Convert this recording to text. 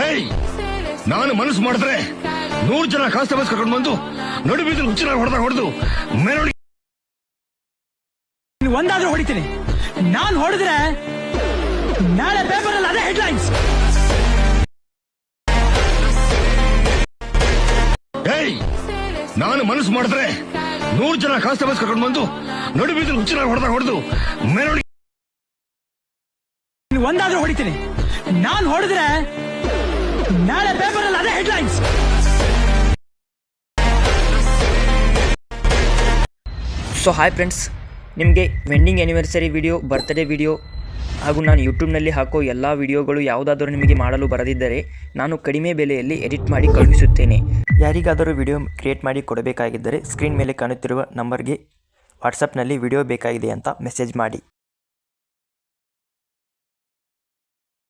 ಏಯ್, ನಾನು ಮನಸ್ಸು ಮಾಡಿದ್ರೆ 100 ಜನ ಕಾನ್ಸ್ಟೇಬಲ್ಸ್ ಕರ್ಕೊಂಡು ಬಂದು ನಡು ಬೀದಿಲಿ ಹುಚ್ಚನಾಗಿ ಹೊಡೆದು ಮೆರವಣಿಗೆ ಒಂದಾದ್ರೂ ಹೊಡಿತೀನಿ. ನಾನು ಹೊಡೆದ್ರೆ ನಾಳೆ ಪೇಪರ್ ಅಲ್ಲಿ ಅದೇ ಹೆಡ್ಲೈನ್ಸ್. ಏಯ್, ನಾನು ಮನಸ್ಸು ಮಾಡಿದ್ರೆ 100 ಜನ ಕಾನ್ಸ್ಟೇಬಲ್ಸ್ ಕರ್ಕೊಂಡು ಬಂದು ನಡು ಬೀದಿಲಿ ಹುಚ್ಚನಾಗಿ ಹೊಡೆದು ಮೆರವಣಿಗೆ ಒಂದಾದ್ರೂ ಹೊಡಿತೀನಿ. ನಾನು ಹೊಡೆದ್ರೆ ನಾಳೆ ಪೇಪರ್ ಅಲ್ಲಿ ಅದೇ ಹೆಡ್ಲೈನ್ಸ್. ಸೊ ಹಾಯ್ ಫ್ರೆಂಡ್ಸ್, ನಿಮಗೆ wedding anniversary video, birthday video ಹಾಗೂ ನಾನು ಯೂಟ್ಯೂಬ್ನಲ್ಲಿ ಹಾಕೋ ಎಲ್ಲ ವಿಡಿಯೋಗಳು ಯಾವುದಾದರೂ ನಿಮಗೆ ಮಾಡಲು ಬರದಿದ್ದರೆ ನಾನು ಕಡಿಮೆ ಬೆಲೆಯಲ್ಲಿ ಎಡಿಟ್ ಮಾಡಿ ಕಳುಹಿಸುತ್ತೇನೆ. ಯಾರಿಗಾದರೂ ವಿಡಿಯೋ ಕ್ರಿಯೇಟ್ ಮಾಡಿ ಕೊಡಬೇಕಾಗಿದ್ದರೆ ಸ್ಕ್ರೀನ್ ಮೇಲೆ ಕಾಣುತ್ತಿರುವ ನಂಬರ್ಗೆ ವಾಟ್ಸಪ್ನಲ್ಲಿ ವಿಡಿಯೋ ಬೇಕಾಗಿದೆ ಅಂತ ಮೆಸೇಜ್ ಮಾಡಿ.